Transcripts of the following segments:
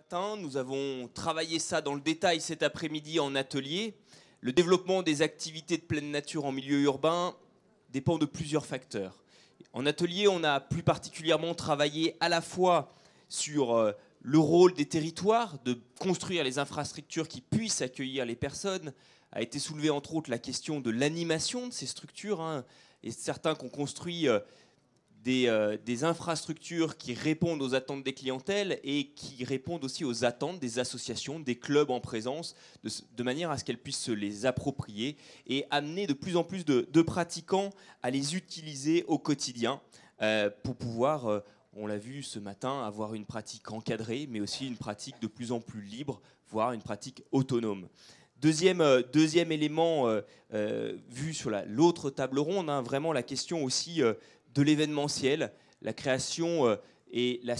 matin, nous avons travaillé ça dans le détail cet après-midi en atelier. Le développement des activités de pleine nature en milieu urbain dépend de plusieurs facteurs. En atelier, on a plus particulièrement travaillé à la fois sur le rôle des territoires, de construire les infrastructures qui puissent accueillir les personnes. A été soulevée entre autres la question de l'animation de ces structures, et certains qui ont construit des infrastructures qui répondent aux attentes des clientèles et qui répondent aussi aux attentes des associations, des clubs en présence, de manière à ce qu'elles puissent se les approprier et amener de plus en plus de pratiquants à les utiliser au quotidien pour pouvoir, on l'a vu ce matin, avoir une pratique encadrée, mais aussi une pratique de plus en plus libre, voire une pratique autonome. Deuxième élément vu sur l'autre table ronde, vraiment la question aussi de l'événementiel, la création et la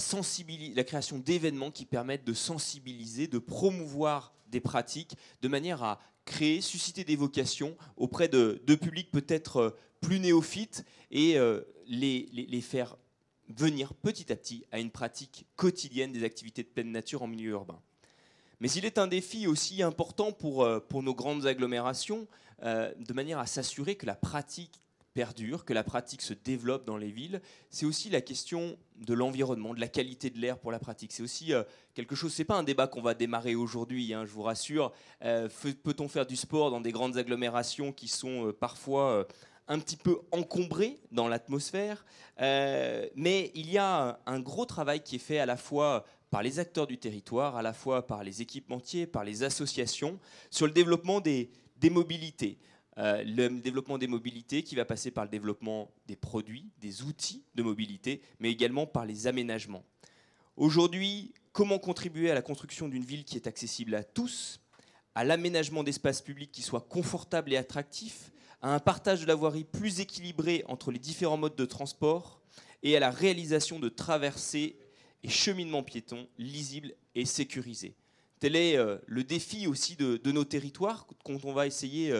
création d'événements qui permettent de sensibiliser, de promouvoir des pratiques de manière à créer, susciter des vocations auprès de publics peut-être plus néophytes et les faire venir petit à petit à une pratique quotidienne des activités de pleine nature en milieu urbain. Mais il est un défi aussi important pour nos grandes agglomérations, de manière à s'assurer que la pratique perdure, que la pratique se développe dans les villes. C'est aussi la question de l'environnement, de la qualité de l'air pour la pratique. C'est aussi quelque chose, c'est pas un débat qu'on va démarrer aujourd'hui, je vous rassure. Peut-on faire du sport dans des grandes agglomérations qui sont parfois un petit peu encombrées dans l'atmosphère, mais il y a un gros travail qui est fait à la fois par les acteurs du territoire, à la fois par les équipementiers, par les associations, sur le développement des mobilités. Le développement des mobilités qui va passer par le développement des produits, des outils de mobilité, mais également par les aménagements. Aujourd'hui, comment contribuer à la construction d'une ville qui est accessible à tous, à l'aménagement d'espaces publics qui soient confortables et attractifs, à un partage de la voirie plus équilibré entre les différents modes de transport et à la réalisation de traversées et cheminements piétons lisibles et sécurisés. Tel est le défi aussi de nos territoires, quand on va essayer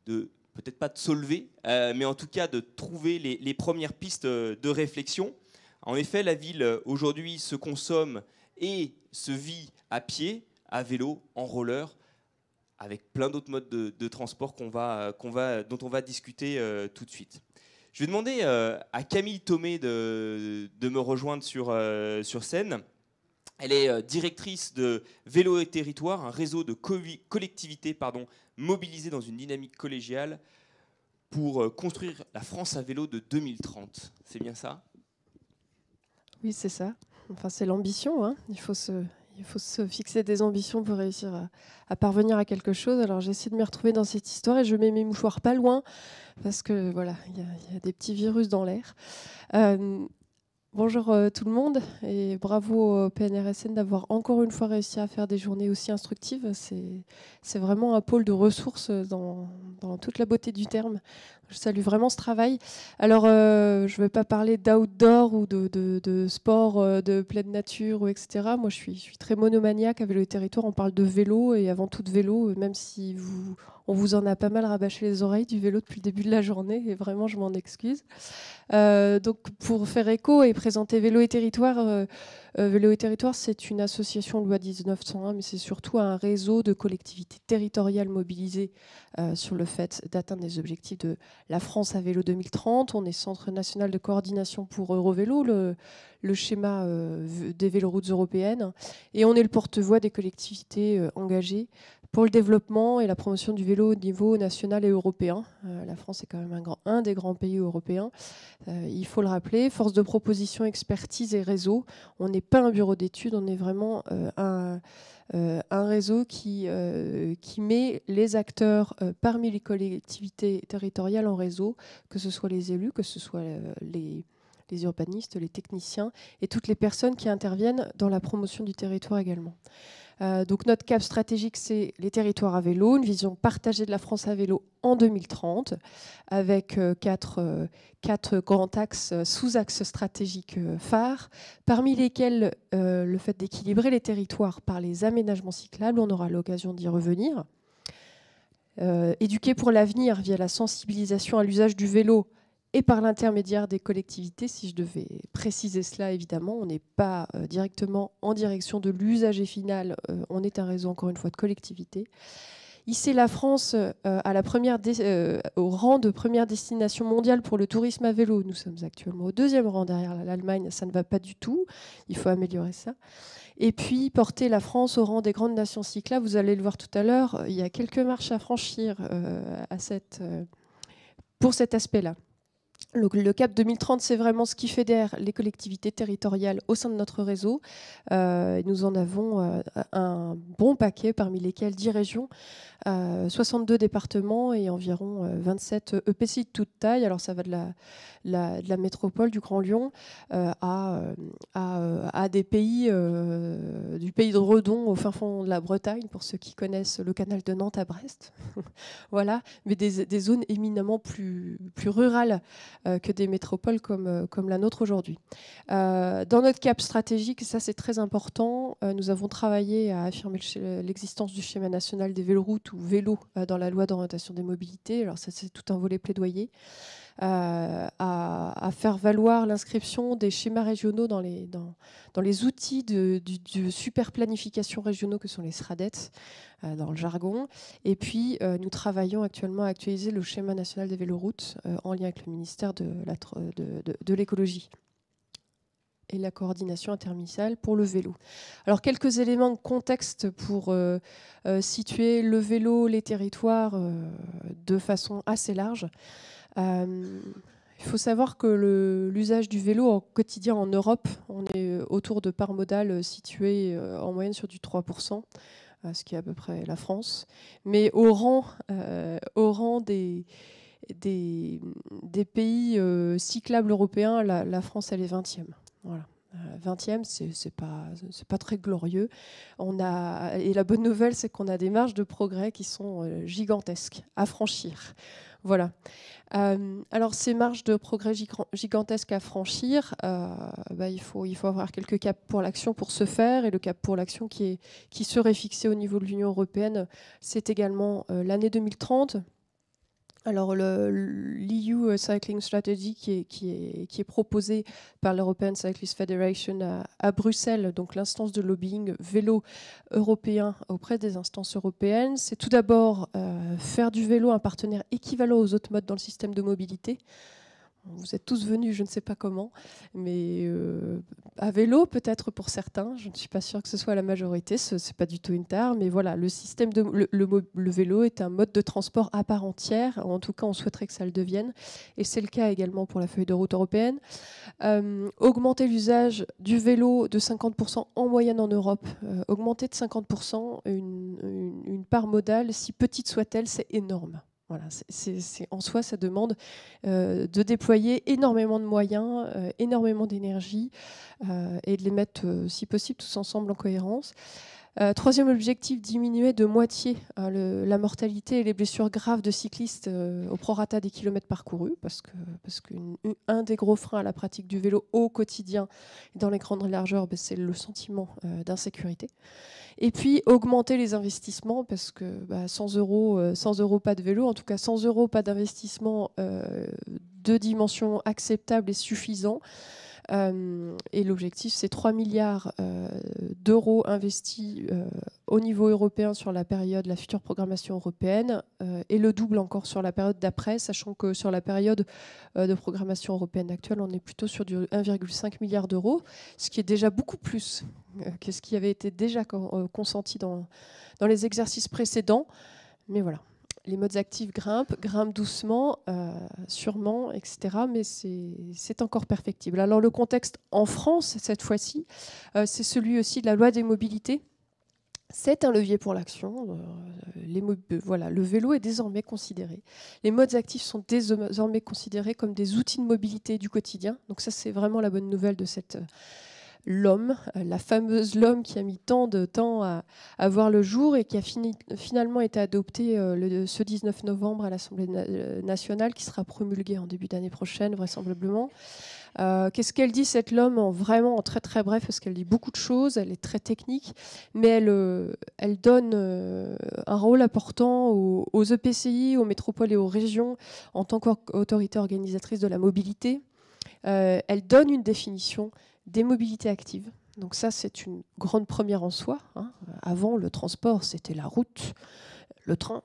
peut-être pas de solver, mais en tout cas de trouver les premières pistes de réflexion. En effet, la ville aujourd'hui se consomme et se vit à pied, à vélo, en roller, avec plein d'autres modes de transport dont on va discuter tout de suite. Je vais demander à Camille Thomé de me rejoindre sur scène. Elle est directrice de Vélo et Territoire, un réseau de collectivités mobilisées dans une dynamique collégiale pour construire la France à vélo de 2030. C'est bien ça ? Oui, c'est ça. Enfin, c'est l'ambition. Il faut se fixer des ambitions pour réussir à parvenir à quelque chose. Alors, j'essaie de m'y retrouver dans cette histoire et je mets mes mouchoirs pas loin parce que voilà, il y a des petits virus dans l'air. Bonjour tout le monde et bravo au PNRSN d'avoir encore une fois réussi à faire des journées aussi instructives. C'est vraiment un pôle de ressources dans toute la beauté du terme. Je salue vraiment ce travail. Alors, je ne vais pas parler d'outdoor ou de sport de pleine nature, etc. Moi, je suis très monomaniaque. À Vélo et Territoire, on parle de vélo et avant tout de vélo, même si on vous en a pas mal rabâché les oreilles du vélo depuis le début de la journée et vraiment, je m'en excuse. Donc, pour faire écho et présenter Vélo et Territoire, Vélo et Territoire, c'est une association loi 1901, mais c'est surtout un réseau de collectivités territoriales mobilisées sur le fait d'atteindre les objectifs de la France à vélo 2030. On est Centre national de coordination pour Eurovélo, le schéma des véloroutes européennes, et on est le porte-voix des collectivités engagées pour le développement et la promotion du vélo au niveau national et européen. La France est quand même un des grands pays européens. Il faut le rappeler, force de proposition, expertise et réseau. On n'est pas un bureau d'études, on est vraiment un réseau qui met les acteurs parmi les collectivités territoriales en réseau, que ce soit les élus, que ce soit les urbanistes, les techniciens et toutes les personnes qui interviennent dans la promotion du territoire également. Donc notre cap stratégique, c'est les territoires à vélo, une vision partagée de la France à vélo en 2030, avec quatre grands axes, sous-axes stratégiques phares, parmi lesquels le fait d'équilibrer les territoires par les aménagements cyclables, on aura l'occasion d'y revenir. Éduquer pour l'avenir via la sensibilisation à l'usage du vélo et par l'intermédiaire des collectivités. Si je devais préciser cela, évidemment, on n'est pas directement en direction de l'usager final, on est un réseau, encore une fois, de collectivités. Ici, la France au rang de première destination mondiale pour le tourisme à vélo. Nous sommes actuellement au 2e rang derrière l'Allemagne. Ça ne va pas du tout. Il faut améliorer ça. Et puis, porter la France au rang des grandes nations cyclables. Vous allez le voir tout à l'heure, il y a quelques marches à franchir pour cet aspect-là. Le CAP 2030, c'est vraiment ce qui fédère les collectivités territoriales au sein de notre réseau. Nous en avons un bon paquet, parmi lesquels 10 régions, 62 départements et environ 27 EPCI de toute taille. Alors ça va de la métropole du Grand Lyon à des pays, du pays de Redon au fin fond de la Bretagne, pour ceux qui connaissent le canal de Nantes à Brest. Voilà, mais des zones éminemment plus rurales que des métropoles comme la nôtre aujourd'hui. Dans notre cap stratégique, ça c'est très important, nous avons travaillé à affirmer l'existence du schéma national des véloroutes ou vélos dans la loi d'orientation des mobilités. Alors ça c'est tout un volet plaidoyer. À faire valoir l'inscription des schémas régionaux dans les outils de super planification régionaux que sont les SRADET dans le jargon. Et puis nous travaillons actuellement à actualiser le schéma national des véloroutes en lien avec le ministère de l'écologie et la coordination interministérielle pour le vélo. Alors quelques éléments de contexte pour situer le vélo, les territoires de façon assez large. Il faut savoir que l'usage du vélo au quotidien en Europe, on est autour de parts modales situées en moyenne sur du 3%, ce qui est à peu près la France. Mais au rang des pays cyclables européens, la France, elle est 20e. Voilà. 20e, c'est pas très glorieux. Et la bonne nouvelle, c'est qu'on a des marges de progrès qui sont gigantesques à franchir. Voilà. Alors ces marges de progrès gigantesques à franchir, il faut avoir quelques caps pour l'action pour ce faire. Et le cap pour l'action qui serait fixé au niveau de l'Union européenne, c'est également l'année 2030. Alors l'EU Cycling Strategy qui est proposé par l'European Cyclist Federation à Bruxelles, donc l'instance de lobbying vélo européen auprès des instances européennes, c'est tout d'abord faire du vélo un partenaire équivalent aux autres modes dans le système de mobilité. Vous êtes tous venus, je ne sais pas comment, mais à vélo peut-être pour certains. Je ne suis pas sûre que ce soit la majorité, ce n'est pas du tout une tare, mais voilà, le vélo est un mode de transport à part entière. En tout cas, on souhaiterait que ça le devienne, et c'est le cas également pour la feuille de route européenne. Augmenter l'usage du vélo de 50% en moyenne en Europe, augmenter de 50% une part modale, si petite soit-elle, c'est énorme. Voilà, en soi, ça demande de déployer énormément de moyens, énormément d'énergie et de les mettre, si possible, tous ensemble en cohérence. Troisième objectif, diminuer de moitié la mortalité et les blessures graves de cyclistes au prorata des kilomètres parcourus, parce qu'un des gros freins à la pratique du vélo au quotidien dans les grandes largeurs, c'est le sentiment d'insécurité. Et puis augmenter les investissements, parce que 100 euros pas de vélo, en tout cas 100 euros pas d'investissement de dimension acceptable et suffisant. Et l'objectif, c'est 3 milliards d'euros investis au niveau européen sur la future programmation européenne, et le double encore sur la période d'après, sachant que sur la période de programmation européenne actuelle, on est plutôt sur du 1,5 milliard d'euros, ce qui est déjà beaucoup plus que ce qui avait été déjà consenti dans les exercices précédents. Mais voilà. Les modes actifs grimpent doucement, sûrement, etc. Mais c'est encore perfectible. Alors le contexte en France, cette fois-ci, c'est celui aussi de la loi des mobilités. C'est un levier pour l'action. Voilà, le vélo est désormais considéré. Les modes actifs sont désormais considérés comme des outils de mobilité du quotidien. Donc ça, c'est vraiment la bonne nouvelle de cette l'homme, la fameuse LOM qui a mis tant de temps à voir le jour et qui a finalement été adoptée ce 19 novembre à l'Assemblée nationale, qui sera promulguée en début d'année prochaine vraisemblablement. Qu'est-ce qu'elle dit, cette LOM, en très très bref, parce qu'elle dit beaucoup de choses, elle est très technique, mais elle donne un rôle important aux EPCI, aux métropoles et aux régions en tant qu'autorité organisatrice de la mobilité. Elle donne une définition des mobilités actives. Donc ça, c'est une grande première en soi. Avant, le transport, c'était la route, le train,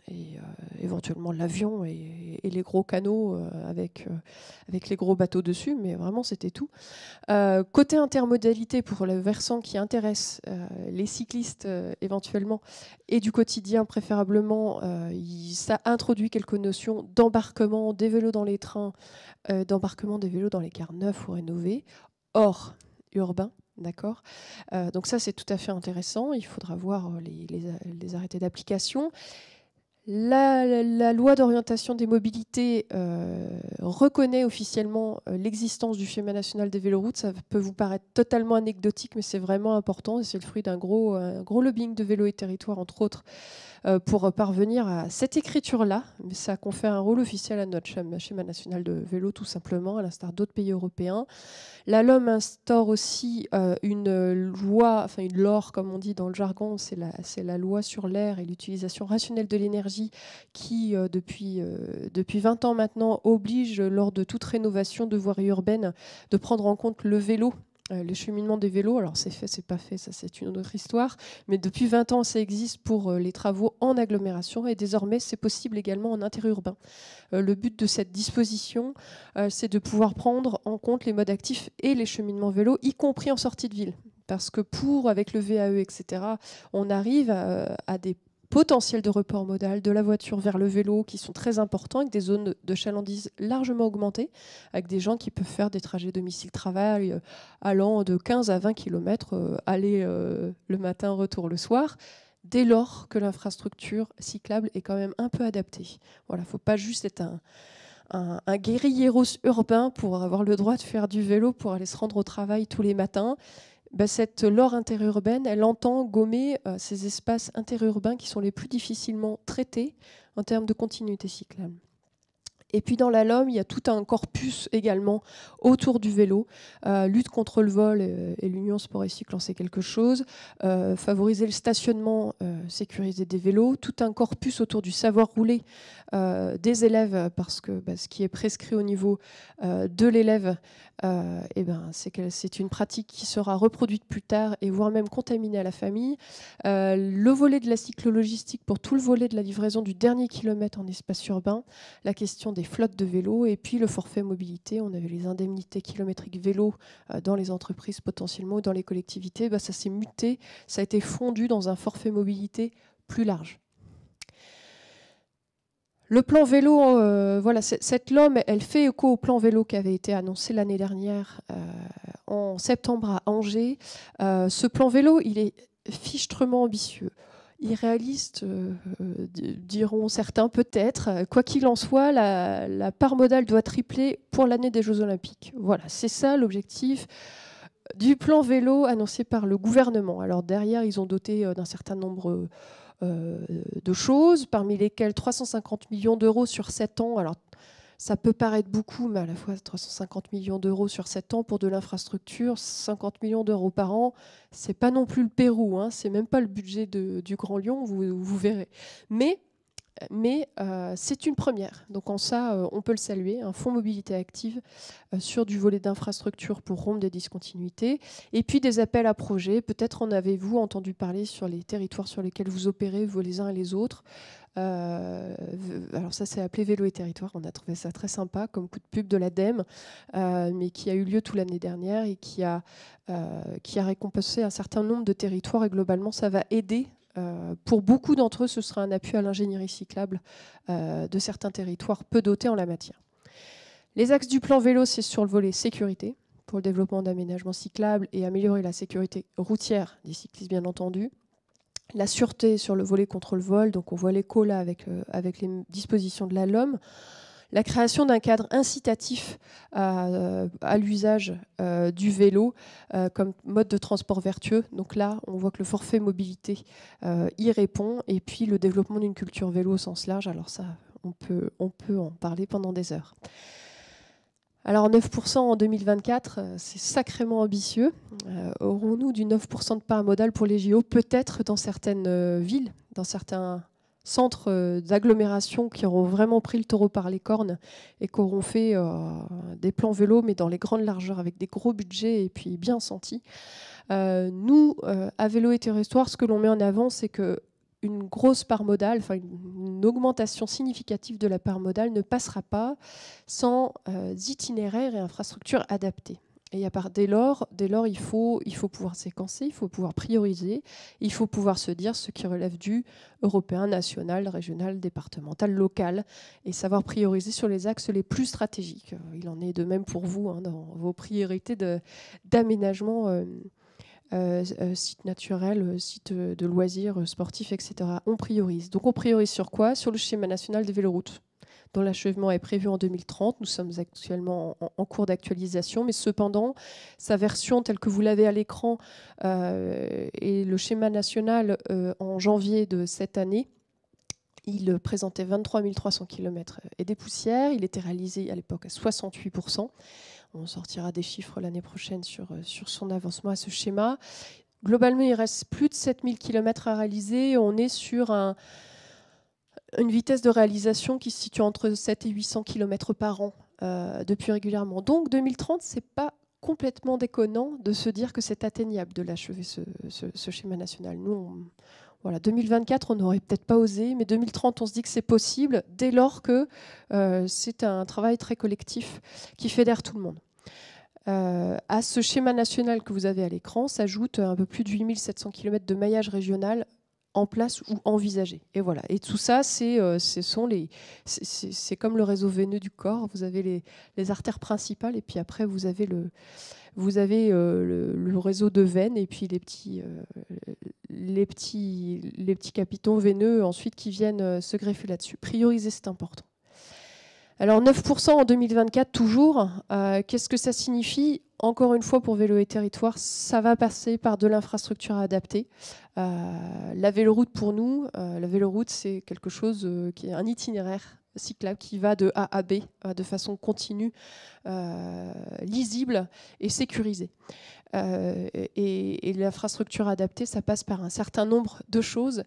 et éventuellement l'avion et les gros canaux avec les gros bateaux dessus, mais vraiment c'était tout. Côté intermodalité, pour le versant qui intéresse les cyclistes éventuellement et du quotidien préférablement, ça introduit quelques notions d'embarquement des vélos dans les trains, d'embarquement des vélos dans les cars neufs ou rénovés, hors urbain. D'accord. Donc ça, c'est tout à fait intéressant. Il faudra voir les arrêtés d'application. La loi d'orientation des mobilités reconnaît officiellement l'existence du schéma national des véloroutes. Ça peut vous paraître totalement anecdotique, mais c'est vraiment important. Et c'est le fruit d'un gros lobbying de Vélo et Territoire, entre autres, pour parvenir à cette écriture-là. Mais ça confère un rôle officiel à notre schéma national de vélo, tout simplement, à l'instar d'autres pays européens. La LOM instaure aussi une loi, enfin une LOR comme on dit dans le jargon, c'est la loi sur l'air et l'utilisation rationnelle de l'énergie qui, depuis 20 ans maintenant, oblige lors de toute rénovation de voirie urbaine de prendre en compte le vélo. Le cheminement des vélos, alors c'est fait, c'est pas fait, ça c'est une autre histoire, mais depuis 20 ans ça existe pour les travaux en agglomération et désormais c'est possible également en interurbain. Le but de cette disposition, c'est de pouvoir prendre en compte les modes actifs et les cheminements vélos, y compris en sortie de ville. Parce que avec le VAE, etc., on arrive à des potentiels de report modal de la voiture vers le vélo qui sont très importants, avec des zones de chalandise largement augmentées, avec des gens qui peuvent faire des trajets domicile-travail allant de 15 à 20 km, aller le matin, retour le soir, dès lors que l'infrastructure cyclable est quand même un peu adaptée. Voilà, il ne faut pas juste être un guérilleros urbain pour avoir le droit de faire du vélo pour aller se rendre au travail tous les matins. Cette LOR interurbaine, elle entend gommer ces espaces interurbains qui sont les plus difficilement traités en termes de continuité cyclable. Et puis dans la LOM, il y a tout un corpus également autour du vélo. Lutte contre le vol, et l'Union Sport et Cycle en sait quelque chose. Favoriser le stationnement sécurisé des vélos. Tout un corpus autour du savoir rouler des élèves, parce que ce qui est prescrit au niveau de l'élève, c'est une pratique qui sera reproduite plus tard et voire même contaminée à la famille. Le volet de la cyclo-logistique pour tout le volet de la livraison du dernier kilomètre en espace urbain. La question des flottes de vélos et puis le forfait mobilité. On avait les indemnités kilométriques vélo dans les entreprises potentiellement ou dans les collectivités. Ça s'est muté, ça a été fondu dans un forfait mobilité plus large. Le plan vélo, cette LOM, elle fait écho au plan vélo qui avait été annoncé l'année dernière en septembre à Angers. Ce plan vélo, il est fichtrement ambitieux. Irréaliste, diront certains peut-être. Quoi qu'il en soit, la part modale doit tripler pour l'année des Jeux Olympiques. Voilà, c'est ça l'objectif du plan vélo annoncé par le gouvernement. Alors derrière, ils ont doté d'un certain nombre de choses, parmi lesquelles 350 millions d'euros sur 7 ans. Alors, ça peut paraître beaucoup, mais à la fois 350 millions d'euros sur 7 ans pour de l'infrastructure, 50 millions d'euros par an, c'est pas non plus le Pérou, c'est même pas le budget du Grand Lyon, vous verrez. Mais c'est une première. Donc en ça, on peut le saluer. Un fonds mobilité active sur du volet d'infrastructure pour rompre des discontinuités. Et puis des appels à projets. Peut-être en avez-vous entendu parler sur les territoires sur lesquels vous opérez, vous les uns et les autres. Alors ça, c'est appelé Vélo et Territoire. On a trouvé ça très sympa comme coup de pub de l'ADEME, mais qui a eu lieu toute l'année dernière et qui a récompensé un certain nombre de territoires. Et globalement, ça va aider. Pour beaucoup d'entre eux, ce sera un appui à l'ingénierie cyclable de certains territoires peu dotés en la matière. Les axes du plan vélo, c'est sur le volet sécurité, pour le développement d'aménagements cyclables et améliorer la sécurité routière des cyclistes, bien entendu. La sûreté sur le volet contre le vol, donc on voit l'écho là avec les dispositions de la LOM. La création d'un cadre incitatif à l'usage du vélo comme mode de transport vertueux. Donc là, on voit que le forfait mobilité y répond. Et puis le développement d'une culture vélo au sens large. Alors ça, on peut en parler pendant des heures. Alors 9% en 2024, c'est sacrément ambitieux. Aurons-nous du 9% de part modale pour les JO? Peut-être dans certaines villes, dans certains centres d'agglomération qui auront vraiment pris le taureau par les cornes et qui auront fait des plans vélo, mais dans les grandes largeurs, avec des gros budgets et puis bien sentis. Nous, à Vélo et Territoire, ce que l'on met en avant, c'est que une grosse part modale, enfin une augmentation significative de la part modale ne passera pas sans itinéraires et infrastructures adaptés. Et dès lors, il faut pouvoir séquencer, il faut pouvoir prioriser, il faut pouvoir se dire ce qui relève du européen, national, régional, départemental, local, et savoir prioriser sur les axes les plus stratégiques. Il en est de même pour vous dans vos priorités d'aménagement. Sites naturels, sites de loisirs, sportifs, etc. On priorise. Donc on priorise sur quoi? Sur le schéma national des véloroutes, dont l'achèvement est prévu en 2030. Nous sommes actuellement en cours d'actualisation, mais cependant, sa version telle que vous l'avez à l'écran et le schéma national en janvier de cette année, il présentait 23 300 km et des poussières. Il était réalisé à l'époque à 68%. On sortira des chiffres l'année prochaine sur son avancement à ce schéma. Globalement, il reste plus de 7000 km à réaliser. On est sur une vitesse de réalisation qui se situe entre 7 et 800 km par an depuis régulièrement. Donc 2030, ce n'est pas complètement déconnant de se dire que c'est atteignable de l'achever ce schéma national. Nous, voilà, 2024, on n'aurait peut-être pas osé, mais 2030, on se dit que c'est possible dès lors que c'est un travail très collectif qui fédère tout le monde. À ce schéma national que vous avez à l'écran s'ajoute un peu plus de 8700 km de maillage régional en place ou envisagé. Et voilà. Et tout ça, c'est comme le réseau veineux du corps. Vous avez les artères principales et puis après, vous avez le réseau de veines et puis les petits capitaux veineux ensuite qui viennent se greffer là-dessus. Prioriser, c'est important. Alors 9% en 2024 toujours, qu'est-ce que ça signifie? Encore une fois pour Vélo et Territoire, ça va passer par de l'infrastructure adaptée. La véloroute pour nous, la véloroute c'est quelque chose qui est un itinéraire cyclable qui va de A à B de façon continue, lisible et sécurisée. Et l'infrastructure adaptée, ça passe par un certain nombre de choses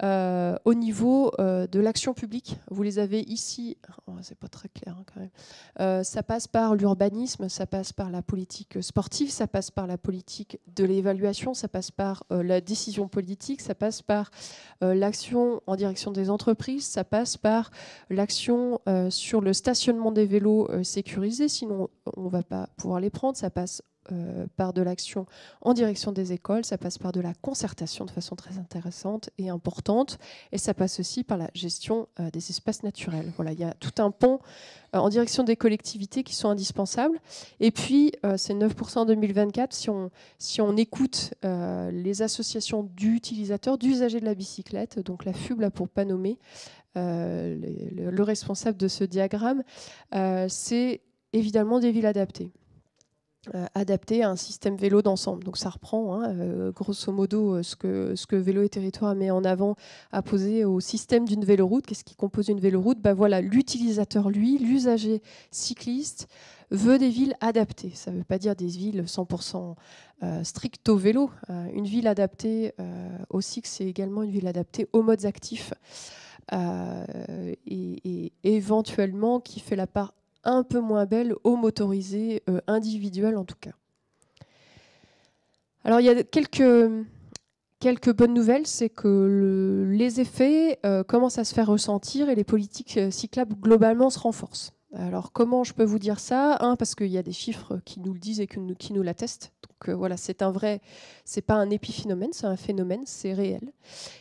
au niveau de l'action publique. Vous les avez ici, oh, c'est pas très clair hein, quand même. Ça passe par l'urbanisme, ça passe par la politique sportive, ça passe par la politique de l'évaluation, ça passe par la décision politique, ça passe par l'action en direction des entreprises, ça passe par l'action sur le stationnement des vélos sécurisés, sinon on ne va pas pouvoir les prendre, ça passe par de l'action en direction des écoles, ça passe par de la concertation de façon très intéressante et importante, et ça passe aussi par la gestion des espaces naturels. Voilà, il y a tout un pont en direction des collectivités qui sont indispensables. Et puis, c'est 9% en 2024. Si on écoute les associations d'utilisateurs, d'usagers de la bicyclette, donc la FUB, là, pour pas nommer le responsable de ce diagramme, c'est évidemment des villes adaptées. Adapté à un système vélo d'ensemble. Donc ça reprend grosso modo ce que Vélo et Territoire met en avant à poser au système d'une véloroute. Qu'est-ce qui compose une véloroute? Voilà, l'utilisateur, lui, l'usager cycliste, veut des villes adaptées. Ça ne veut pas dire des villes 100% stricto vélo. Une ville adaptée au cycle, c'est également une ville adaptée aux modes actifs et éventuellement qui fait la part un peu moins belle aux motorisés individuels en tout cas. Alors il y a quelques bonnes nouvelles, c'est que les effets commencent à se faire ressentir et les politiques cyclables globalement se renforcent. Alors comment je peux vous dire ça? Parce qu'il y a des chiffres qui nous le disent et qui nous l'attestent. Donc voilà, c'est pas un épiphénomène, c'est un phénomène, c'est réel.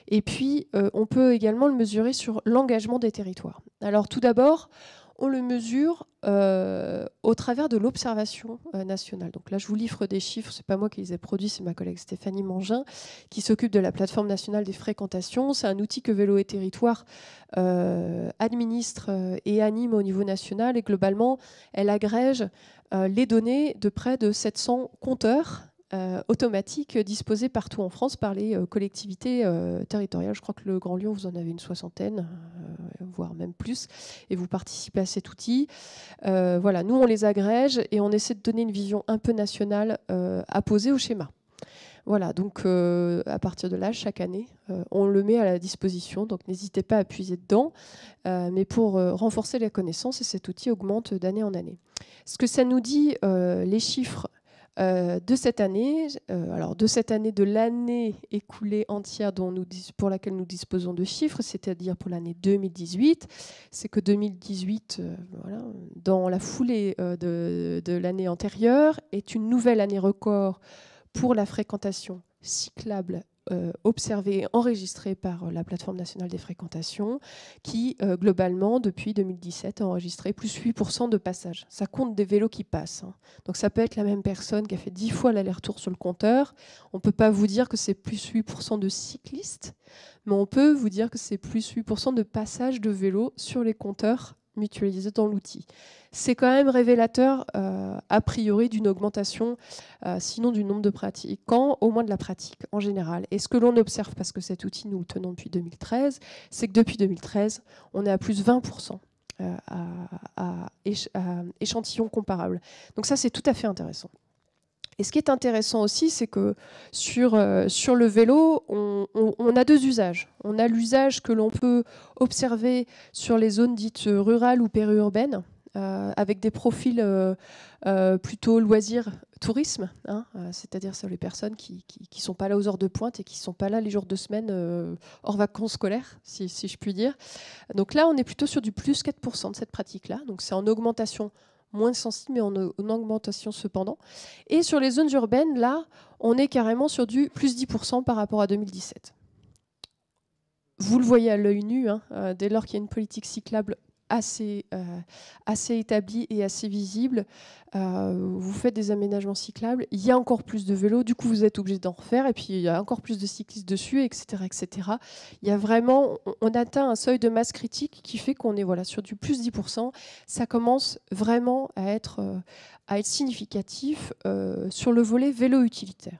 Et puis on peut également le mesurer sur l'engagement des territoires. Alors tout d'abord, on le mesure au travers de l'observation nationale. Donc là, je vous livre des chiffres, c'est pas moi qui les ai produits, c'est ma collègue Stéphanie Mangin qui s'occupe de la plateforme nationale des fréquentations. C'est un outil que Vélo et Territoire administre et anime au niveau national, et globalement, elle agrège les données de près de 700 compteurs automatiques disposés partout en France par les collectivités territoriales. Je crois que le Grand Lyon, vous en avez une soixantaine, voire même plus, et vous participez à cet outil. Voilà, nous, on les agrège et on essaie de donner une vision un peu nationale à poser au schéma. Voilà, donc à partir de là, chaque année, on le met à la disposition, donc n'hésitez pas à puiser dedans, mais pour renforcer la connaissance, et cet outil augmente d'année en année. Ce que ça nous dit, les chiffres de cette année, de l'année écoulée entière pour laquelle nous disposons de chiffres, c'est-à-dire pour l'année 2018, c'est que 2018, voilà, dans la foulée de l'année antérieure, est une nouvelle année record pour la fréquentation cyclable observée et enregistrée par la plateforme nationale des fréquentations, qui globalement, depuis 2017, a enregistré plus 8% de passages. Ça compte des vélos qui passent, hein. Donc ça peut être la même personne qui a fait 10 fois l'aller-retour sur le compteur. On ne peut pas vous dire que c'est plus 8% de cyclistes, mais on peut vous dire que c'est plus 8% de passages de vélos sur les compteurs mutualisés dans l'outil. C'est quand même révélateur, a priori, d'une augmentation, sinon du nombre de pratiquants, au moins de la pratique en général. Et ce que l'on observe, parce que cet outil, nous le tenons depuis 2013, c'est que depuis 2013, on est à plus 20% à échantillons comparables. Donc ça, c'est tout à fait intéressant. Et ce qui est intéressant aussi, c'est que sur le vélo, on a deux usages. On a l'usage que l'on peut observer sur les zones dites rurales ou périurbaines, avec des profils plutôt loisirs, tourisme, hein, c'est-à-dire sur les personnes qui ne sont pas là aux heures de pointe et qui ne sont pas là les jours de semaine hors vacances scolaires, si je puis dire. Donc là, on est plutôt sur du plus 4% de cette pratique-là. Donc c'est en augmentation moins sensible, mais en augmentation cependant. Et sur les zones urbaines, là, on est carrément sur du plus 10% par rapport à 2017. Vous le voyez à l'œil nu, hein, dès lors qu'il y a une politique cyclable assez établie et assez visible, vous faites des aménagements cyclables, il y a encore plus de vélos, du coup vous êtes obligé d'en refaire, et puis il y a encore plus de cyclistes dessus, etc. etc. Il y a vraiment, on atteint un seuil de masse critique qui fait qu'on est voilà, sur du plus 10%. Ça commence vraiment à être significatif sur le volet vélo utilitaire.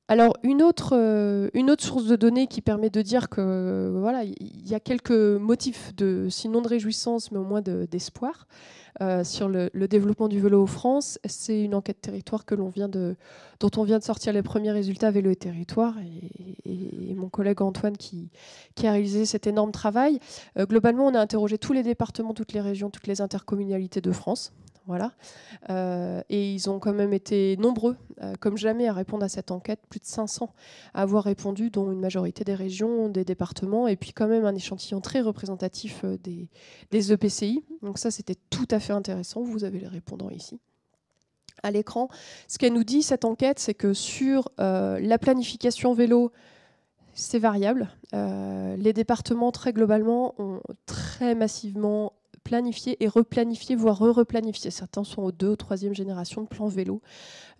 Alors, une autre source de données qui permet de dire que voilà, il y a quelques motifs, sinon de réjouissance, mais au moins d'espoir sur le développement du vélo en France, c'est une enquête territoire dont on vient de sortir les premiers résultats Vélo et Territoire, et mon collègue Antoine qui a réalisé cet énorme travail. Globalement, on a interrogé tous les départements, toutes les régions, toutes les intercommunalités de France. Voilà. Et ils ont quand même été nombreux, comme jamais, à répondre à cette enquête, plus de 500 à avoir répondu, dont une majorité des régions, des départements, et puis quand même un échantillon très représentatif des EPCI. Donc ça, c'était tout à fait intéressant. Vous avez les répondants ici à l'écran. Ce qu'elle nous dit, cette enquête, c'est que sur la planification vélo, c'est variable. Les départements, très globalement, ont très massivement planifié et replanifié, voire replanifié. Certains sont aux 2e ou 3e génération de plans vélo.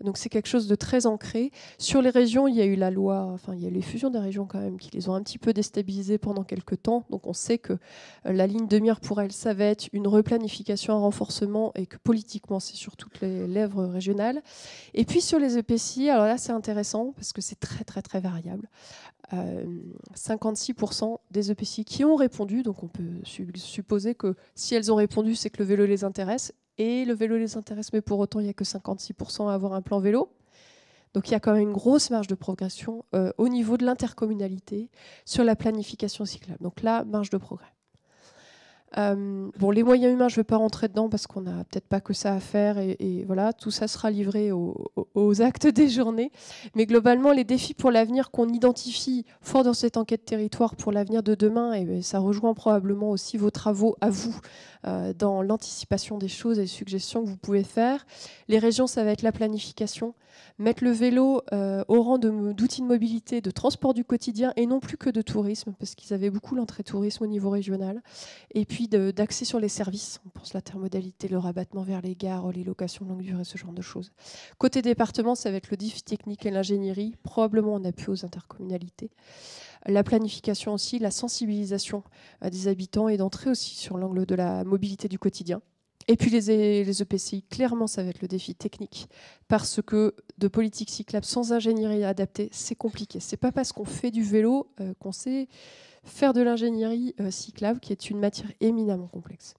Donc c'est quelque chose de très ancré. Sur les régions, il y a eu la loi, il y a eu les fusions des régions quand même qui les ont un petit peu déstabilisées pendant quelques temps. Donc on sait que la ligne de mire pour elle, ça va être une replanification, un renforcement, et que politiquement, c'est sur toutes les lèvres régionales. Et puis sur les EPCI, alors là c'est intéressant parce que c'est très très très variable. 56% des EPCI qui ont répondu, donc on peut supposer que si elles ont répondu, c'est que le vélo les intéresse, et le vélo les intéresse, mais pour autant il n'y a que 56% à avoir un plan vélo. Donc il y a quand même une grosse marge de progression au niveau de l'intercommunalité sur la planification cyclable. Donc là, marge de progrès. Bon, les moyens humains, je ne vais pas rentrer dedans parce qu'on n'a peut-être pas que ça à faire et voilà, tout ça sera livré aux actes des journées. Mais globalement, les défis pour l'avenir qu'on identifie fort dans cette enquête territoire pour l'avenir de demain, et ça rejoint probablement aussi vos travaux à vous dans l'anticipation des choses et les suggestions que vous pouvez faire. Les régions, ça va être la planification, mettre le vélo au rang d'outil de mobilité, de transport du quotidien et non plus que de tourisme, parce qu'ils avaient beaucoup l'entrée tourisme au niveau régional. Et puis d'axer sur les services. On pense la thermodalité, le rabattement vers les gares, les locations longue durée, ce genre de choses. Côté département, ça va être le défi technique et l'ingénierie, probablement en appui aux intercommunalités. La planification aussi, la sensibilisation des habitants et d'entrer aussi sur l'angle de la mobilité du quotidien. Et puis les EPCI, clairement, ça va être le défi technique, parce que de politique cyclable sans ingénierie adaptée, c'est compliqué. C'est pas parce qu'on fait du vélo qu'on sait faire de l'ingénierie cyclable, qui est une matière éminemment complexe.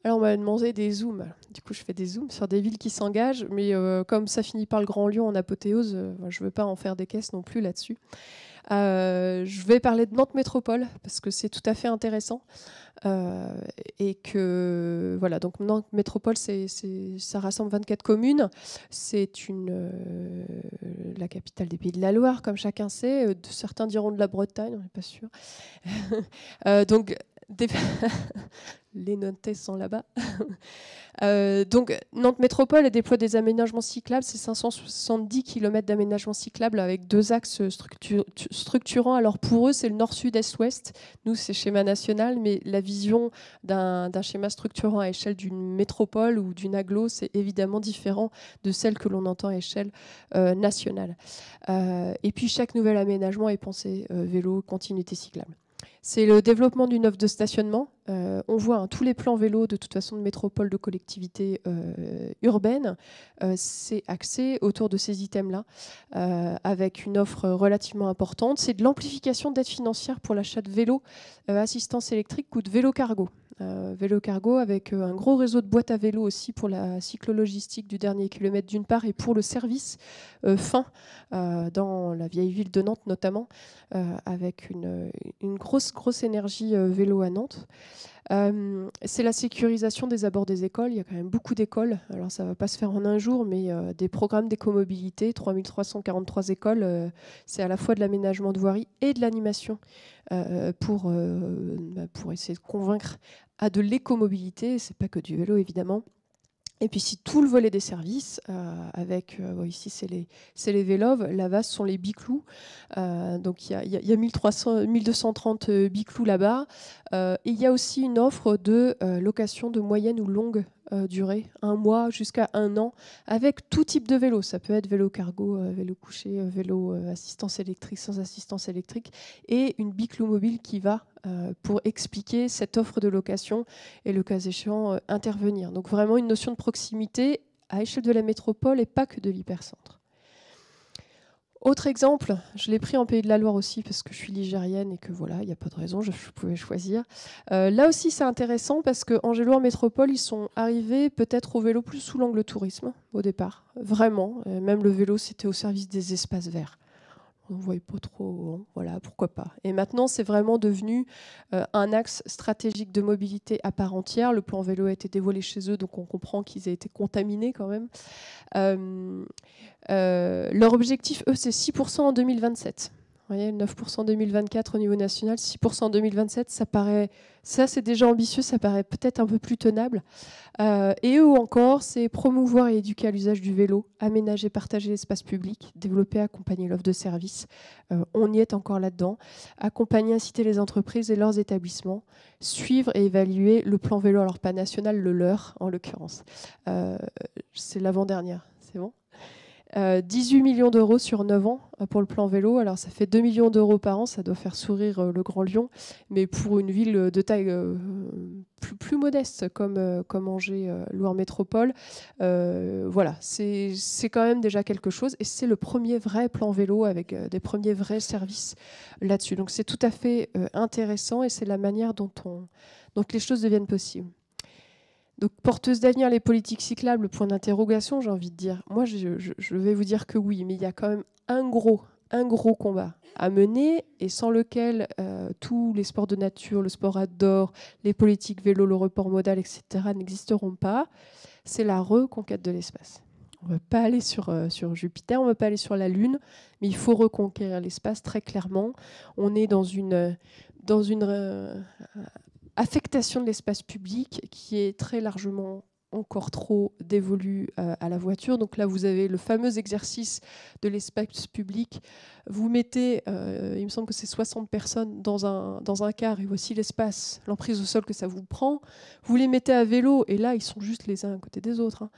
Alors on m'a demandé des zooms. Du coup, je fais des zooms sur des villes qui s'engagent, mais comme ça finit par le Grand Lyon en apothéose, je ne veux pas en faire des caisses non plus là-dessus. Je vais parler de Nantes Métropole, parce que c'est tout à fait intéressant. Et que voilà, donc Nantes Métropole, ça rassemble 24 communes. C'est la capitale des Pays de la Loire, comme chacun sait. Certains diront de la Bretagne, on n'est pas sûr. Donc les Nantais sont là-bas. Donc Nantes Métropole déploie des aménagements cyclables, c'est 570 km d'aménagements cyclables avec 2 axes structurants. Alors pour eux, c'est le nord-sud, est-ouest. Nous, c'est schéma national, mais la vision d'un schéma structurant à échelle d'une métropole ou d'une agglo, c'est évidemment différent de celle que l'on entend à échelle nationale. Et puis chaque nouvel aménagement est pensé vélo, continuité cyclable. C'est le développement d'une offre de stationnement. On voit tous les plans vélo, de toute façon, de métropole, de collectivités urbaines. C'est axé autour de ces items-là, avec une offre relativement importante. C'est de l'amplification d'aide financière pour l'achat de vélos, assistance électrique ou de vélo cargo. Vélo cargo avec un gros réseau de boîtes à vélo aussi pour la cyclo-logistique du dernier kilomètre d'une part et pour le service fin dans la vieille ville de Nantes notamment, avec une grosse énergie vélo à Nantes. C'est la sécurisation des abords des écoles. Il y a quand même beaucoup d'écoles. Alors ça ne va pas se faire en un jour, mais des programmes d'écomobilité, 3343 écoles, c'est à la fois de l'aménagement de voirie et de l'animation pour essayer de convaincre à de l'écomobilité. Ce n'est pas que du vélo, évidemment. Et puis si tout le volet des services, avec ici c'est les Vélov, là-bas ce sont les biclous. Donc il y a 1230 biclous là-bas. Et il y a aussi une offre de location de moyenne ou longue durée, 1 mois jusqu'à 1 an, avec tout type de vélo. Ça peut être vélo cargo, vélo couché, vélo assistance électrique, sans assistance électrique, et une biclou mobile qui va pour expliquer cette offre de location et le cas échéant intervenir. Donc vraiment une notion de proximité à échelle de la métropole et pas que de l'hypercentre. Autre exemple, je l'ai pris en Pays de la Loire aussi parce que je suis ligérienne et que voilà, il n'y a pas de raison, je pouvais choisir. Là aussi c'est intéressant parce qu'en Loire Métropole, ils sont arrivés peut-être au vélo plus sous l'angle tourisme au départ. Vraiment, même le vélo c'était au service des espaces verts. On ne voyait pas trop, voilà, pourquoi pas. Et maintenant, c'est vraiment devenu un axe stratégique de mobilité à part entière. Le plan vélo a été dévoilé chez eux, donc on comprend qu'ils aient été contaminés quand même. Leur objectif, eux, c'est 6% en 2027. Vous voyez, 9% en 2024 au niveau national, 6% en 2027, ça c'est déjà ambitieux, ça paraît peut-être un peu plus tenable. Et eux encore, c'est promouvoir et éduquer à l'usage du vélo, aménager, partager l'espace public, développer, accompagner l'offre de services. On y est encore là-dedans. Accompagner, inciter les entreprises et leurs établissements, suivre et évaluer le plan vélo, alors pas national, le leur en l'occurrence. C'est l'avant-dernière, c'est bon ? 18 millions d'euros sur 9 ans pour le plan vélo. Alors ça fait 2 millions d'euros par an, ça doit faire sourire le Grand Lyon, mais pour une ville de taille plus modeste comme Angers, Loire Métropole, voilà, c'est quand même déjà quelque chose et c'est le premier vrai plan vélo avec des premiers vrais services là-dessus. Donc c'est tout à fait intéressant et c'est la manière dont les choses deviennent possibles. Donc, porteuse d'avenir, les politiques cyclables, point d'interrogation, j'ai envie de dire. Moi, je vais vous dire que oui, mais il y a quand même un gros un gros combat à mener et sans lequel tous les sports de nature, le sport outdoor, les politiques vélo, le report modal, etc. n'existeront pas. C'est la reconquête de l'espace. On ne va pas aller sur Jupiter, on ne va pas aller sur la Lune, mais il faut reconquérir l'espace très clairement. On est dans une affectation de l'espace public qui est très largement encore trop dévolue à la voiture. Donc là, vous avez le fameux exercice de l'espace public. Vous mettez, il me semble que c'est 60 personnes dans un car, et voici l'espace, l'emprise au sol que ça vous prend. Vous les mettez à vélo, et là, ils sont juste les uns à côté des autres.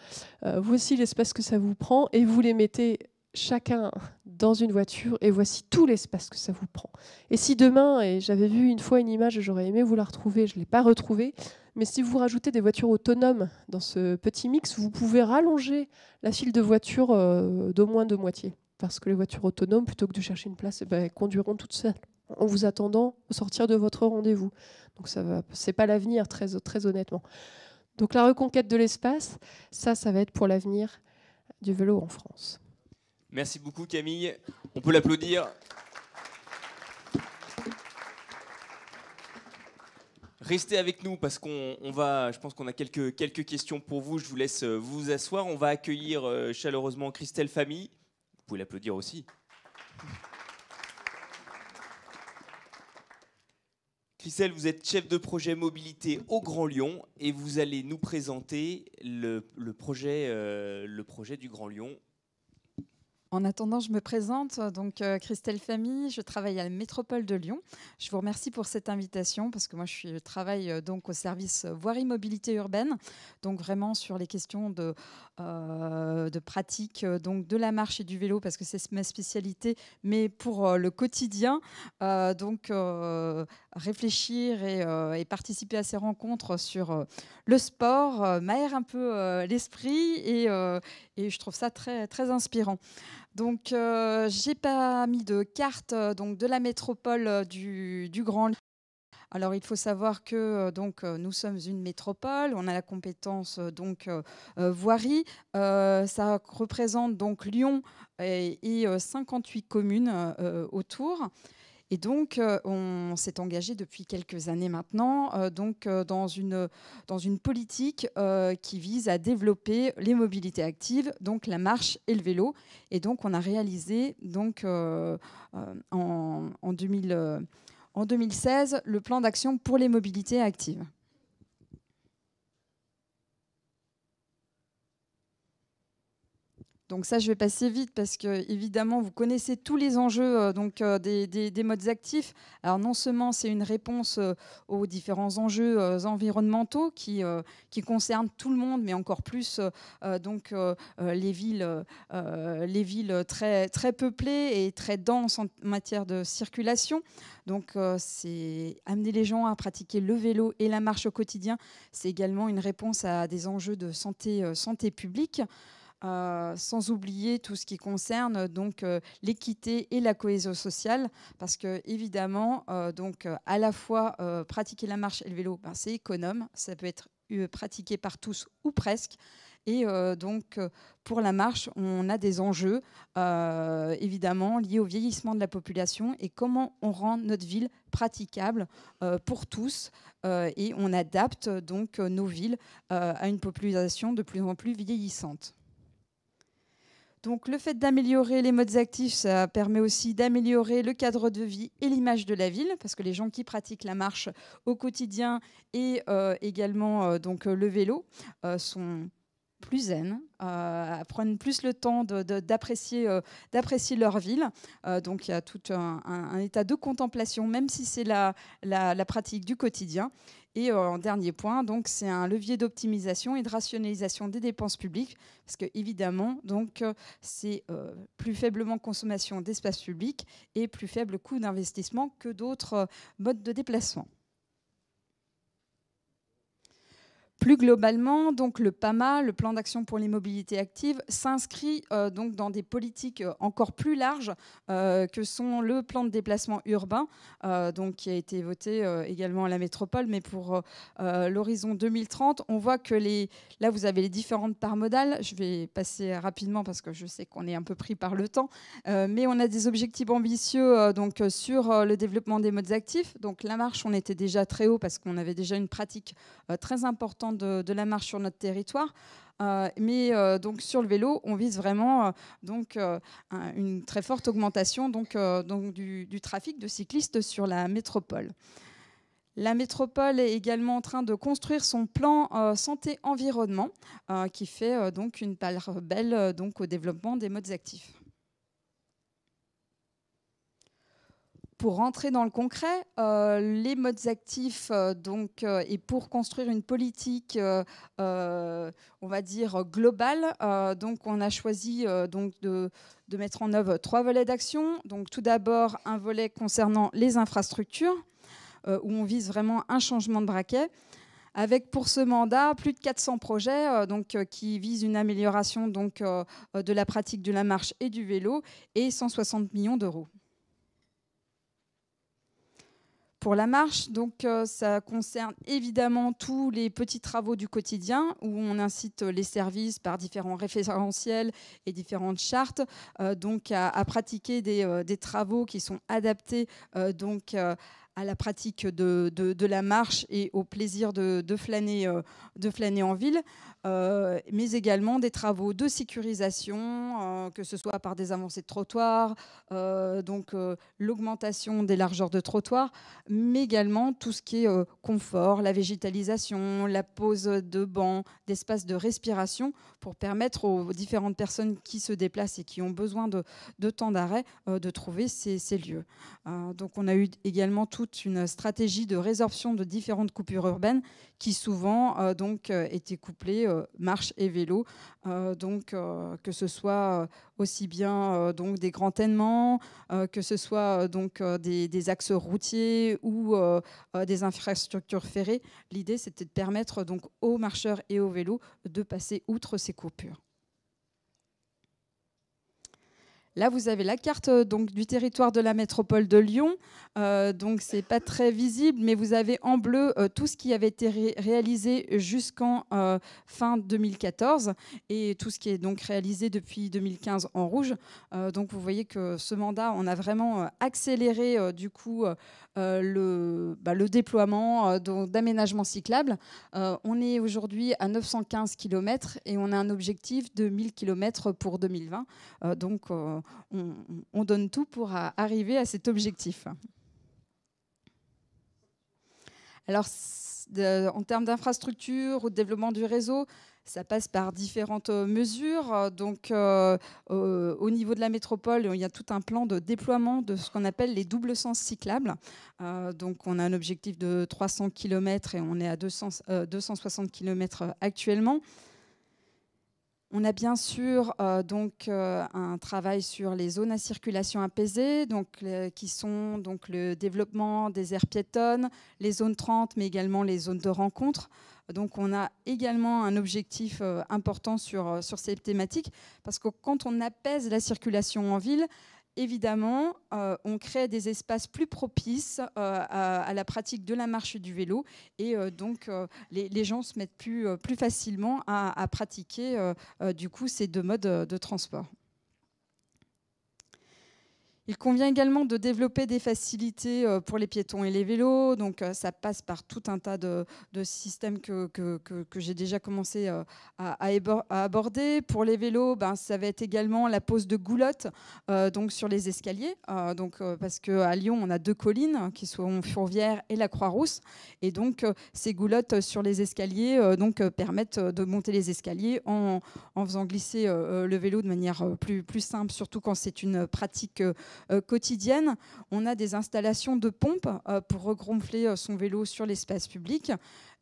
Voici l'espace que ça vous prend, et vous les mettez chacun dans une voiture, et voici tout l'espace que ça vous prend. Et si demain, et j'avais vu une fois une image, j'aurais aimé vous la retrouver, je ne l'ai pas retrouvée, mais si vous rajoutez des voitures autonomes dans ce petit mix, vous pouvez rallonger la file de voitures d'au moins de moitié. Parce que les voitures autonomes, plutôt que de chercher une place, conduiront toutes seules en vous attendant au sortir de votre rendez-vous. Donc ce n'est pas l'avenir, très, très honnêtement. Donc la reconquête de l'espace, ça va être pour l'avenir du vélo en France. Merci beaucoup Camille. On peut l'applaudir. Restez avec nous parce je pense qu'on a quelques questions pour vous. Je vous laisse vous asseoir. On va accueillir chaleureusement Christelle Famille. Vous pouvez l'applaudir aussi. Christelle, vous êtes chef de projet mobilité au Grand Lyon et vous allez nous présenter le projet du Grand Lyon. En attendant, je me présente, donc Christelle Famille, je travaille à la métropole de Lyon. Je vous remercie pour cette invitation parce que moi je travaille donc au service voirie mobilité urbaine, donc vraiment sur les questions de pratique donc de la marche et du vélo parce que c'est ma spécialité, mais pour le quotidien, réfléchir et participer à ces rencontres sur le sport m'aère un peu l'esprit et je trouve ça très, très inspirant. Donc, j'ai pas mis de carte donc de la métropole du Grand Lyon. Alors, il faut savoir que nous sommes une métropole, on a la compétence voirie. Ça représente donc Lyon et 58 communes autour. Et donc, on s'est engagé depuis quelques années maintenant dans une politique qui vise à développer les mobilités actives, donc la marche et le vélo. Et donc, on a réalisé en 2016 le plan d'action pour les mobilités actives. Donc ça, je vais passer vite parce que évidemment, vous connaissez tous les enjeux des modes actifs. Alors non seulement c'est une réponse aux différents enjeux environnementaux qui concernent tout le monde, mais encore plus les villes très, très peuplées et très denses en matière de circulation. Donc c'est amener les gens à pratiquer le vélo et la marche au quotidien. C'est également une réponse à des enjeux de santé publique. Sans oublier tout ce qui concerne l'équité et la cohésion sociale, parce que évidemment, à la fois pratiquer la marche et le vélo, c'est économe, ça peut être pratiqué par tous ou presque. Et pour la marche, on a des enjeux évidemment liés au vieillissement de la population et comment on rend notre ville praticable pour tous. Et on adapte donc nos villes à une population de plus en plus vieillissante. Donc, le fait d'améliorer les modes actifs, ça permet aussi d'améliorer le cadre de vie et l'image de la ville, parce que les gens qui pratiquent la marche au quotidien et également le vélo sont plus zen, prennent plus le temps d'apprécier leur ville. Donc il y a tout un état de contemplation, même si c'est la pratique du quotidien. Et en dernier point, donc c'est un levier d'optimisation et de rationalisation des dépenses publiques, parce que évidemment, c'est plus faiblement consommation d'espace public et plus faible coût d'investissement que d'autres modes de déplacement. Plus globalement, donc, le PAMA, le plan d'action pour les mobilités actives, s'inscrit donc dans des politiques encore plus larges que sont le plan de déplacement urbain, donc, qui a été voté également à la métropole, mais pour l'horizon 2030, on voit que là, vous avez les différentes parts modales. Je vais passer rapidement parce que je sais qu'on est un peu pris par le temps, mais on a des objectifs ambitieux donc, sur le développement des modes actifs. Donc, la marche, on était déjà très haut parce qu'on avait déjà une pratique très importante de la marche sur notre territoire. Mais donc sur le vélo, on vise vraiment donc, une très forte augmentation donc du trafic de cyclistes sur la métropole. La métropole est également en train de construire son plan santé-environnement qui fait donc une part belle donc, au développement des modes actifs. Pour rentrer dans le concret, les modes actifs, et pour construire une politique, on va dire, globale, donc on a choisi donc de mettre en œuvre 3 volets d'action. Donc, tout d'abord, un volet concernant les infrastructures, où on vise vraiment un changement de braquet, avec pour ce mandat plus de 400 projets qui visent une amélioration donc, de la pratique de la marche et du vélo, et 160 millions d'euros. Pour la marche, donc, ça concerne évidemment tous les petits travaux du quotidien où on incite les services par différents référentiels et différentes chartes donc à pratiquer des travaux qui sont adaptés donc, à la pratique de la marche et au plaisir de flâner en ville, mais également des travaux de sécurisation, que ce soit par des avancées de trottoirs, donc l'augmentation des largeurs de trottoirs, mais également tout ce qui est confort, la végétalisation, la pose de bancs, d'espaces de respiration pour permettre aux différentes personnes qui se déplacent et qui ont besoin de temps d'arrêt de trouver ces lieux. Donc on a eu également toute une stratégie de résorption de différentes coupures urbaines qui souvent donc, étaient couplées marche et vélo, donc que ce soit aussi bien donc des grands tènements, que ce soit donc des axes routiers ou des infrastructures ferrées. L'idée, c'était de permettre donc aux marcheurs et aux vélos de passer outre ces coupures. Là, vous avez la carte donc, du territoire de la métropole de Lyon. Donc, ce n'est pas très visible, mais vous avez en bleu tout ce qui avait été réalisé jusqu'en fin 2014 et tout ce qui est donc réalisé depuis 2015 en rouge. Donc, vous voyez que ce mandat, on a vraiment accéléré du coup le déploiement d'aménagements cyclables. On est aujourd'hui à 915 km et on a un objectif de 1000 km pour 2020. Donc, on donne tout pour arriver à cet objectif. Alors, en termes d'infrastructure ou de développement du réseau, ça passe par différentes mesures. Donc, au niveau de la métropole, il y a tout un plan de déploiement de ce qu'on appelle les doubles sens cyclables. Donc, on a un objectif de 300 km et on est à 260 km actuellement. On a bien sûr un travail sur les zones à circulation apaisée, qui sont donc, le développement des aires piétonnes, les zones 30, mais également les zones de rencontre. Donc on a également un objectif important sur ces thématiques, parce que quand on apaise la circulation en ville, évidemment, on crée des espaces plus propices à la pratique de la marche et du vélo, et donc les gens se mettent plus facilement à pratiquer du coup ces 2 modes de transport. Il convient également de développer des facilités pour les piétons et les vélos. Donc, ça passe par tout un tas de systèmes que j'ai déjà commencé à aborder. Pour les vélos, ça va être également la pose de goulottes donc sur les escaliers. Parce qu'à Lyon, on a 2 collines qui sont Fourvière et la Croix-Rousse. Et donc, ces goulottes sur les escaliers permettent de monter les escaliers en faisant glisser le vélo de manière plus simple, surtout quand c'est une pratique quotidienne. On a des installations de pompes pour regonfler son vélo sur l'espace public.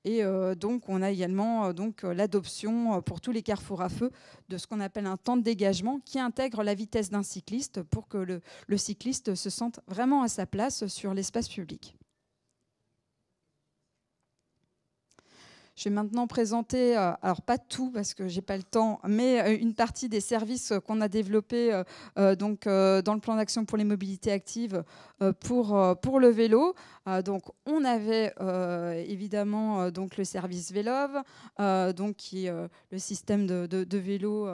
Et donc, on a également l'adoption pour tous les carrefours à feu de ce qu'on appelle un temps de dégagement qui intègre la vitesse d'un cycliste pour que le cycliste se sente vraiment à sa place sur l'espace public. Je vais maintenant présenter, alors pas tout parce que j'ai pas le temps, mais une partie des services qu'on a développés donc, dans le plan d'action pour les mobilités actives pour le vélo. Donc on avait évidemment donc le service Vélove, donc qui est le système de vélo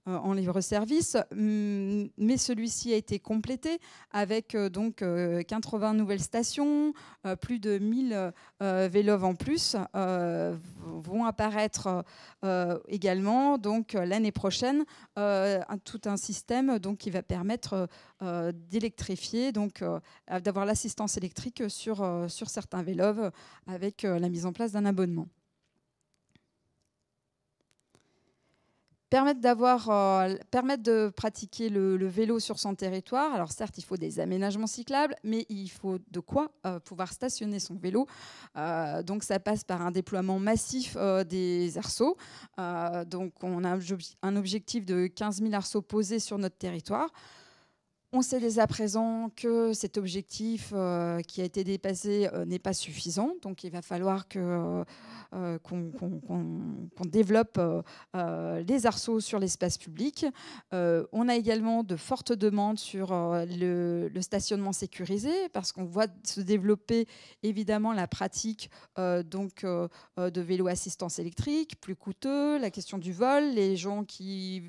en libre-service, mais celui-ci a été complété avec donc 80 nouvelles stations, plus de 1000 Vélove en plus vont apparaître également donc l'année prochaine, tout un système donc qui va permettre d'électrifier, donc d'avoir l'assistance électrique sur certains Vélove avec la mise en place d'un abonnement. Permettre de pratiquer le vélo sur son territoire. Alors certes, il faut des aménagements cyclables, mais il faut de quoi pouvoir stationner son vélo. Donc ça passe par un déploiement massif des arceaux. Donc on a un objectif de 15 000 arceaux posés sur notre territoire. On sait dès à présent que cet objectif qui a été dépassé n'est pas suffisant. Donc il va falloir qu'on développe les arceaux sur l'espace public. On a également de fortes demandes sur le stationnement sécurisé parce qu'on voit se développer évidemment la pratique de vélo assistance électrique, plus coûteux, la question du vol, les gens qui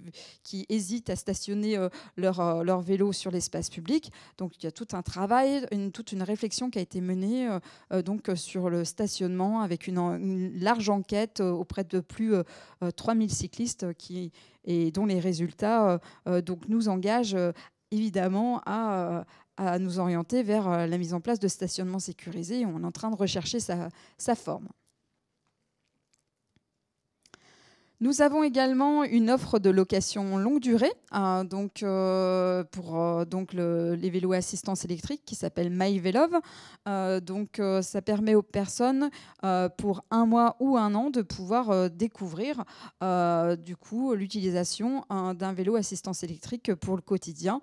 hésitent à stationner leur vélo sur l'espace public. Donc il y a tout un travail, toute une réflexion qui a été menée donc sur le stationnement avec une large enquête auprès de plus 3000 cyclistes dont les résultats donc nous engagent évidemment à nous orienter vers la mise en place de stationnement sécurisé. On est en train de rechercher sa forme. Nous avons également une offre de location longue durée donc, pour les vélos à assistance électrique qui s'appelle MyVélove. Donc, ça permet aux personnes pour 1 mois ou 1 an de pouvoir découvrir du coup l'utilisation d'un vélo assistance électrique pour le quotidien.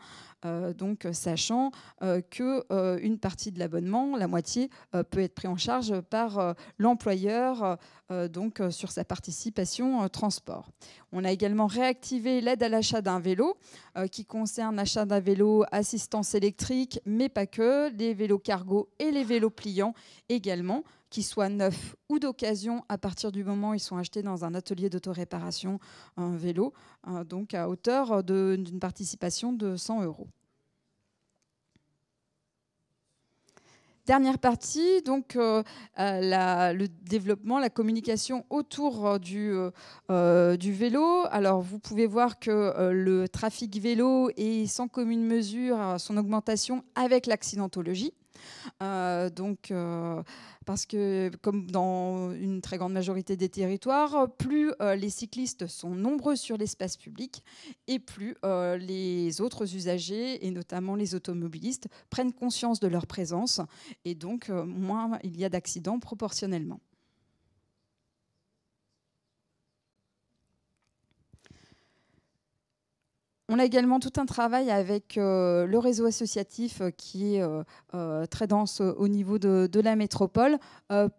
Donc, sachant qu'une partie de l'abonnement, la moitié, peut être pris en charge par l'employeur donc sur sa participation transport. On a également réactivé l'aide à l'achat d'un vélo qui concerne l'achat d'un vélo assistance électrique, mais pas que, les vélos cargo et les vélos pliants également, qu'ils soient neufs ou d'occasion à partir du moment où ils sont achetés dans un atelier d'autoréparation, un vélo, donc à hauteur d'une participation de 100 €. Dernière partie, donc le développement, la communication autour du vélo. Alors vous pouvez voir que le trafic vélo est sans commune mesure à son augmentation avec l'accidentologie. Parce que, comme dans une très grande majorité des territoires, plus les cyclistes sont nombreux sur l'espace public et plus les autres usagers, et notamment les automobilistes, prennent conscience de leur présence et donc moins il y a d'accidents proportionnellement. On a également tout un travail avec le réseau associatif qui est très dense au niveau de la métropole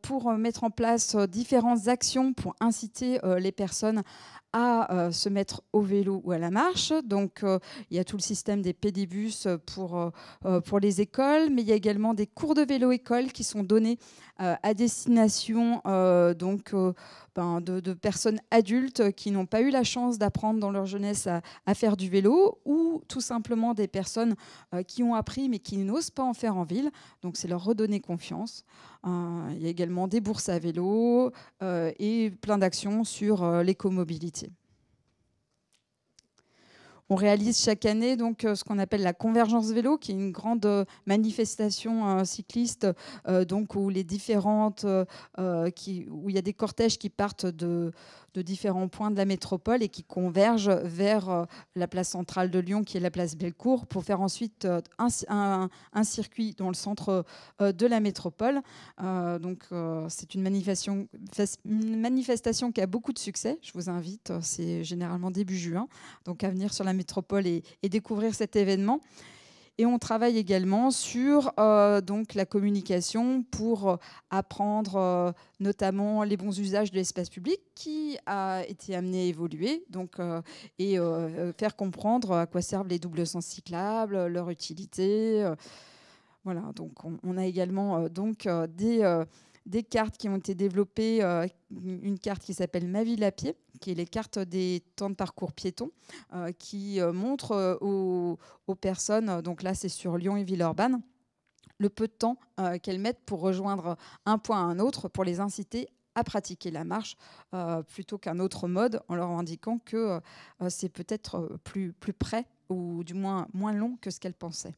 pour mettre en place différentes actions pour inciter les personnes à se mettre au vélo ou à la marche. Donc, il y a tout le système des pédibus pour les écoles, mais il y a également des cours de vélo-école qui sont donnés à destination de personnes adultes qui n'ont pas eu la chance d'apprendre dans leur jeunesse à faire du vélo, ou tout simplement des personnes qui ont appris mais qui n'osent pas en faire en ville. Donc, c'est leur redonner confiance. Il y a également des bourses à vélo et plein d'actions sur l'écomobilité. On réalise chaque année donc, ce qu'on appelle la Convergence Vélo, qui est une grande manifestation cycliste donc, où il y a des cortèges qui partent de différents points de la métropole et qui convergent vers la place centrale de Lyon, qui est la place Bellecour, pour faire ensuite un circuit dans le centre de la métropole. C'est une manifestation qui a beaucoup de succès. Je vous invite, c'est généralement début juin, donc à venir sur la métropole et découvrir cet événement. Et on travaille également sur donc la communication pour apprendre notamment les bons usages de l'espace public qui a été amené à évoluer, donc, et faire comprendre à quoi servent les doubles sens cyclables, leur utilité. Voilà, donc on a également des cartes qui ont été développées, une carte qui s'appelle Ma ville à pied, qui est les cartes des temps de parcours piétons, qui montre aux personnes, donc là c'est sur Lyon et Villeurbanne, le peu de temps qu'elles mettent pour rejoindre un point à un autre, pour les inciter à pratiquer la marche plutôt qu'un autre mode, en leur indiquant que c'est peut-être plus près ou du moins moins long que ce qu'elles pensaient.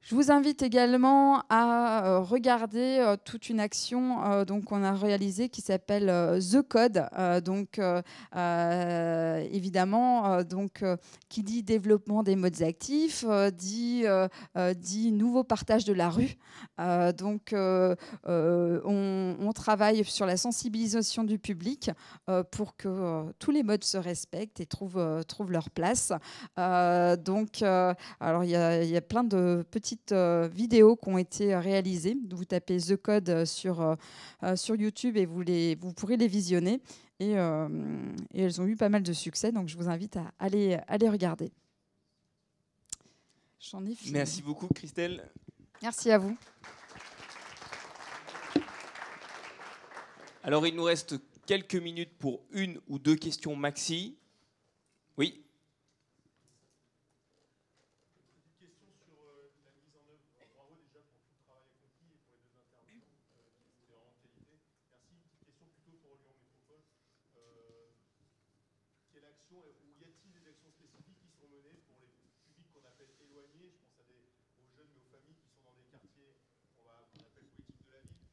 Je vous invite également à regarder toute une action donc on a réalisée qui s'appelle The Code. Évidemment, qui dit développement des modes actifs, dit nouveau partage de la rue. On travaille sur la sensibilisation du public pour que tous les modes se respectent et trouvent leur place. Alors il y a plein de petites vidéos qui ont été réalisées. Vous tapez The Code sur YouTube et vous pourrez les visionner. Et elles ont eu pas mal de succès, donc je vous invite à aller regarder. J'en ai fini. Merci beaucoup, Christelle. Merci à vous. Alors, il nous reste quelques minutes pour une ou deux questions maxi. Oui.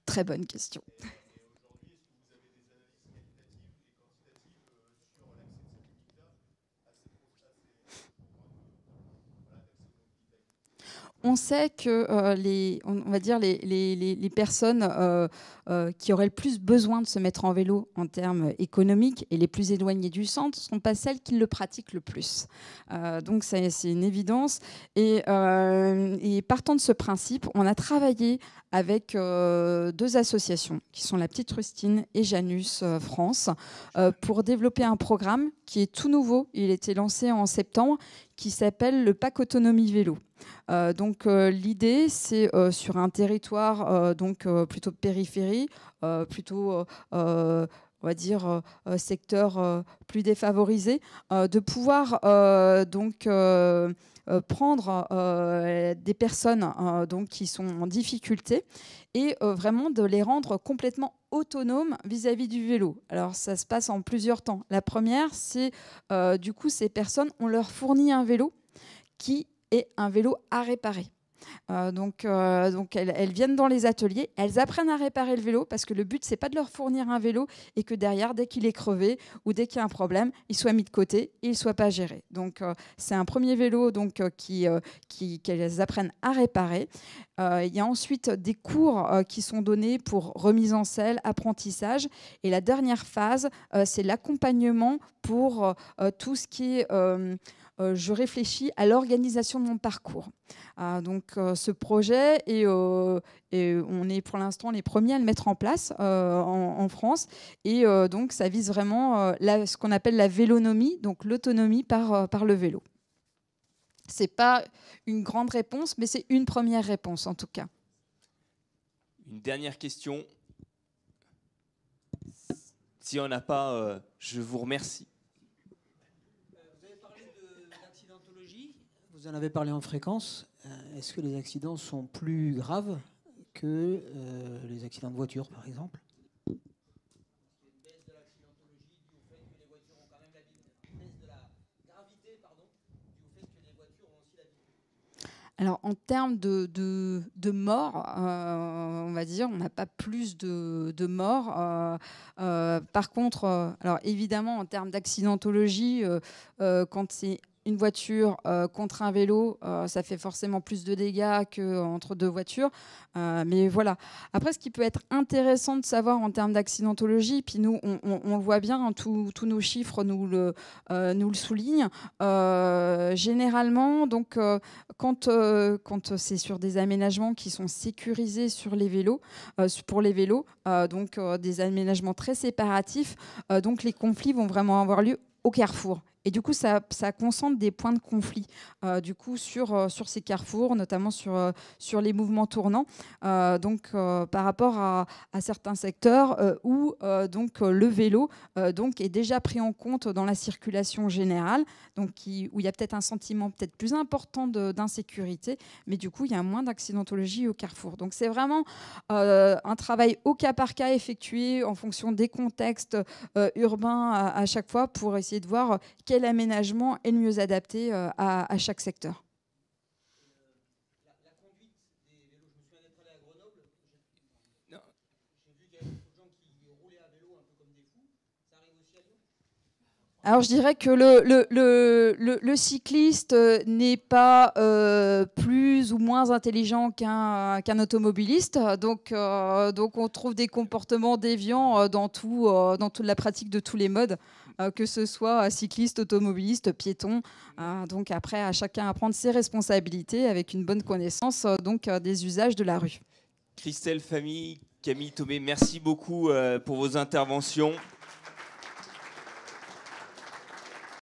Très bonne question. On sait que les personnes qui auraient le plus besoin de se mettre en vélo en termes économiques et les plus éloignées du centre ne sont pas celles qui le pratiquent le plus. Donc c'est une évidence. Et partant de ce principe, on a travaillé avec deux associations qui sont la Petite Rustine et Janus France pour développer un programme qui est tout nouveau. Il a été lancé en septembre, qui s'appelle le Pack Autonomie Vélo. L'idée, c'est sur un territoire plutôt de périphérie, plutôt on va dire secteur plus défavorisé, de pouvoir prendre des personnes qui sont en difficulté et vraiment de les rendre complètement autonomes vis-à-vis du vélo. Alors ça se passe en plusieurs temps. La première, c'est du coup ces personnes, on leur fournit un vélo qui est un vélo à réparer. Elles viennent dans les ateliers, elles apprennent à réparer le vélo parce que le but, c'est pas de leur fournir un vélo et que derrière, dès qu'il est crevé ou dès qu'il y a un problème, il soit mis de côté et il soit pas géré. C'est un premier vélo qu'elles apprennent à réparer. Il y a ensuite des cours qui sont donnés pour remise en selle, apprentissage. Et la dernière phase, c'est l'accompagnement pour tout ce qui est... je réfléchis à l'organisation de mon parcours. Ce projet, on est pour l'instant les premiers à le mettre en place en France. Et ça vise vraiment ce qu'on appelle la vélonomie, donc l'autonomie par le vélo. Ce n'est pas une grande réponse, mais c'est une première réponse en tout cas. Une dernière question. Si on n'a pas, je vous remercie. Vous en avez parlé en fréquence. Est-ce que les accidents sont plus graves que les accidents de voiture, par exemple ? Alors, en termes de morts, on va dire, on n'a pas plus de morts. Par contre, alors évidemment, en termes d'accidentologie, quand c'est une voiture contre un vélo, ça fait forcément plus de dégâts qu'entre deux voitures. Mais voilà. Après, ce qui peut être intéressant de savoir en termes d'accidentologie, puis nous, on le voit bien, hein, tous nos chiffres nous le soulignent. Généralement, donc, quand c'est sur des aménagements qui sont sécurisés sur les vélos, pour les vélos, donc des aménagements très séparatifs, donc les conflits vont vraiment avoir lieu au carrefour. Et du coup, ça concentre des points de conflit du coup, sur ces carrefours, notamment sur les mouvements tournants, par rapport à certains secteurs où donc, le vélo donc, est déjà pris en compte dans la circulation générale, donc où il y a peut-être un sentiment peut-être plus important d'insécurité, mais du coup, il y a moins d'accidentologie au carrefour. Donc, c'est vraiment un travail au cas par cas effectué en fonction des contextes urbains à chaque fois pour essayer de voir quel aménagement est le mieux adapté à chaque secteur. La conduite des vélos, je me souviens d'être allé à Grenoble, j'ai vu qu'il y avait beaucoup de gens qui roulaient à vélo un peu comme des fous. Ça arrive aussi à Lyon? Alors je dirais que le cycliste n'est pas plus ou moins intelligent qu'un automobiliste. Donc on trouve des comportements déviants dans toute la pratique de tous les modes, que ce soit cycliste, automobiliste, piéton. Donc après, à chacun à prendre ses responsabilités avec une bonne connaissance des usages de la rue. Christelle Famille, Camille Thomé, merci beaucoup pour vos interventions.